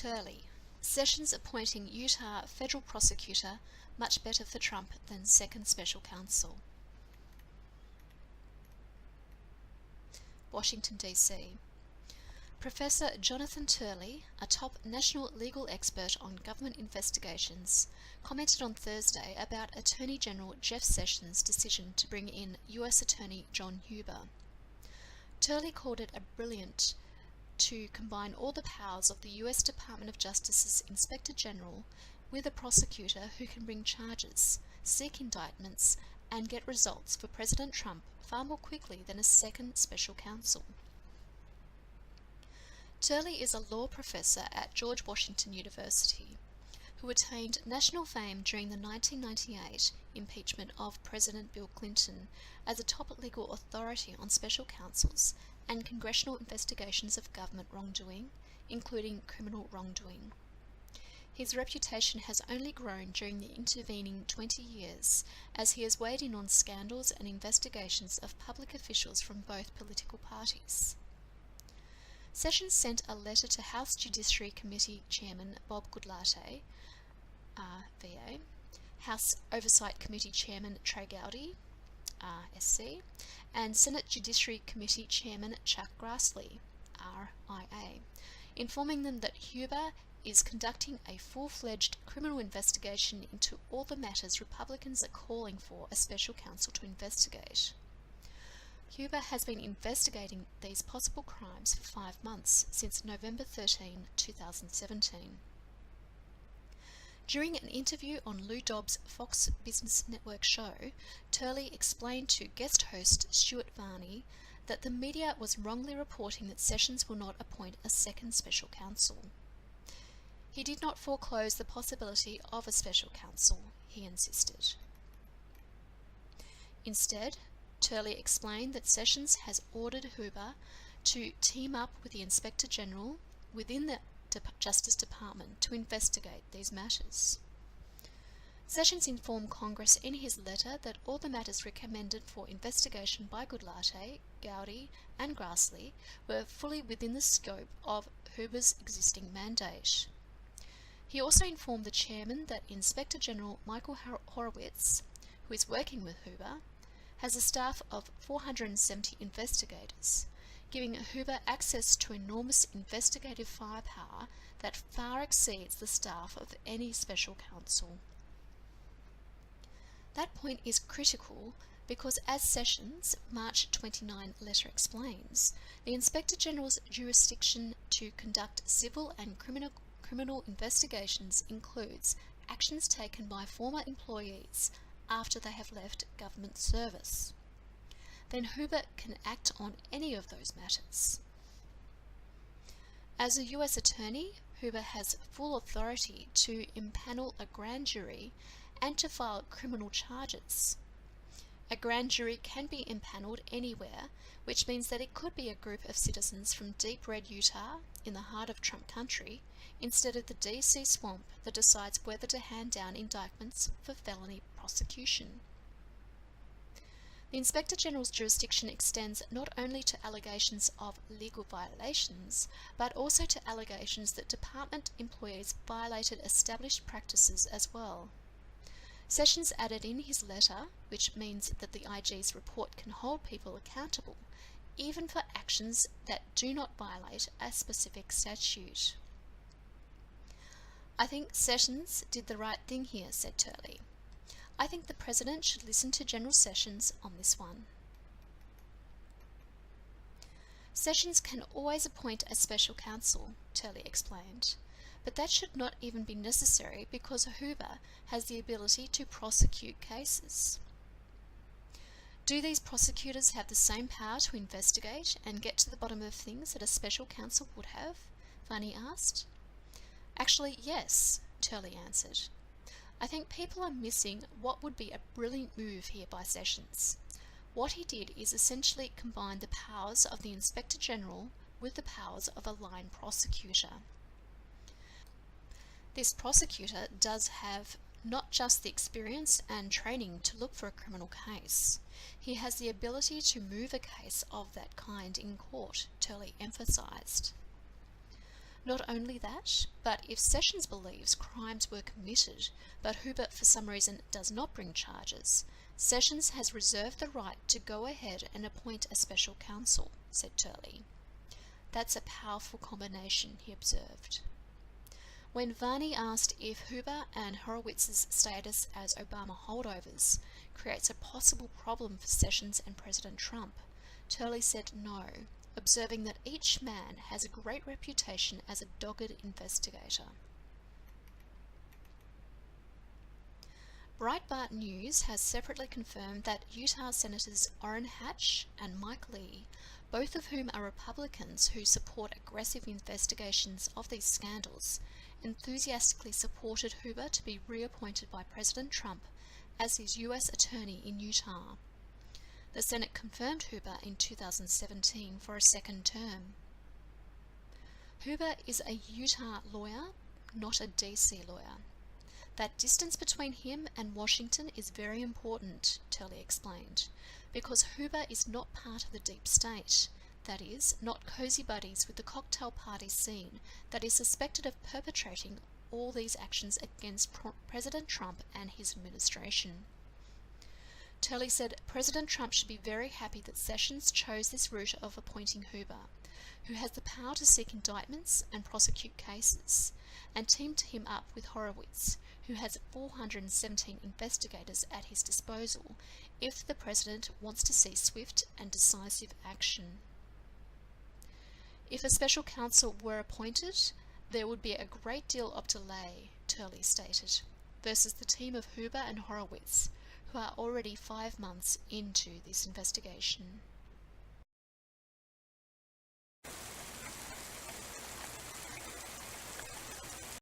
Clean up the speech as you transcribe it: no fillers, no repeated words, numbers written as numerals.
Turley. Sessions appointing Utah federal prosecutor, much better for Trump than second special counsel. Washington, D.C. Professor Jonathan Turley, a top national legal expert on government investigations, commented on Thursday about Attorney General Jeff Sessions' decision to bring in U.S. Attorney John Huber. Turley called it brilliant to combine all the powers of the U.S. Department of Justice's Inspector General with a prosecutor who can bring charges, seek indictments, and get results for President Trump far more quickly than a second special counsel. Turley is a law professor at George Washington University, who attained national fame during the 1998 impeachment of President Bill Clinton as a top legal authority on special counsels and congressional investigations of government wrongdoing, including criminal wrongdoing. His reputation has only grown during the intervening 20 years, as he has weighed in on scandals and investigations of public officials from both political parties. Sessions sent a letter to House Judiciary Committee Chairman Bob Goodlatte, VA, House Oversight Committee Chairman Trey Gowdy, SC, and Senate Judiciary Committee Chairman Chuck Grassley, RIA, informing them that Huber is conducting a full-fledged criminal investigation into all the matters Republicans are calling for a special counsel to investigate. Huber has been investigating these possible crimes for 5 months, since November 13, 2017. During an interview on Lou Dobbs' Fox Business Network show, Turley explained to guest host Stuart Varney that the media was wrongly reporting that Sessions will not appoint a second special counsel. He did not foreclose the possibility of a special counsel, he insisted. Instead, Turley explained that Sessions has ordered Huber to team up with the Inspector General within the Justice Department to investigate these matters. Sessions informed Congress in his letter that all the matters recommended for investigation by Goodlatte, Gowdy, and Grassley were fully within the scope of Huber's existing mandate. He also informed the chairman that Inspector General Michael Horowitz, who is working with Huber, has a staff of 470 investigators, giving Huber access to enormous investigative firepower that far exceeds the staff of any special counsel. That point is critical because, as Sessions' March 29 letter explains, the Inspector General's jurisdiction to conduct civil and criminal investigations includes actions taken by former employees after they have left government service. Then Huber can act on any of those matters. As a US attorney, Huber has full authority to impanel a grand jury and to file criminal charges. A grand jury can be impaneled anywhere, which means that it could be a group of citizens from deep red Utah, in the heart of Trump country, instead of the DC swamp that decides whether to hand down indictments for felony prosecution. The Inspector General's jurisdiction extends not only to allegations of legal violations, but also to allegations that department employees violated established practices as well. Sessions added in his letter, which means that the IG's report can hold people accountable, even for actions that do not violate a specific statute. "I think Sessions did the right thing here," said Turley. "I think the President should listen to General Sessions on this one." Sessions can always appoint a special counsel, Turley explained, but that should not even be necessary because Huber has the ability to prosecute cases. "Do these prosecutors have the same power to investigate and get to the bottom of things that a special counsel would have?" Varney asked. "Actually, yes," Turley answered. "I think people are missing what would be a brilliant move here by Sessions. What he did is essentially combine the powers of the Inspector General with the powers of a line prosecutor. This prosecutor does have not just the experience and training to look for a criminal case. He has the ability to move a case of that kind in court," Turley emphasised. Not only that, but if Sessions believes crimes were committed, but Hoover for some reason does not bring charges, Sessions has reserved the right to go ahead and appoint a special counsel, said Turley. That's a powerful combination, he observed. When Varney asked if Hoover and Horowitz's status as Obama holdovers creates a possible problem for Sessions and President Trump, Turley said no, observing that each man has a great reputation as a dogged investigator. Breitbart News has separately confirmed that Utah Senators Orrin Hatch and Mike Lee, both of whom are Republicans who support aggressive investigations of these scandals, enthusiastically supported Hoover to be reappointed by President Trump as his U.S. Attorney in Utah. The Senate confirmed Hoover in 2017 for a second term. Hoover is a Utah lawyer, not a D.C. lawyer. That distance between him and Washington is very important, Turley explained, because Hoover is not part of the deep state, that is, not cozy buddies with the cocktail party scene that is suspected of perpetrating all these actions against President Trump and his administration. Turley said President Trump should be very happy that Sessions chose this route of appointing Hoover, who has the power to seek indictments and prosecute cases, and teamed him up with Horowitz, who has 417 investigators at his disposal if the president wants to see swift and decisive action. If a special counsel were appointed, there would be a great deal of delay, Turley stated, versus the team of Hoover and Horowitz, who are already 5 months into this investigation.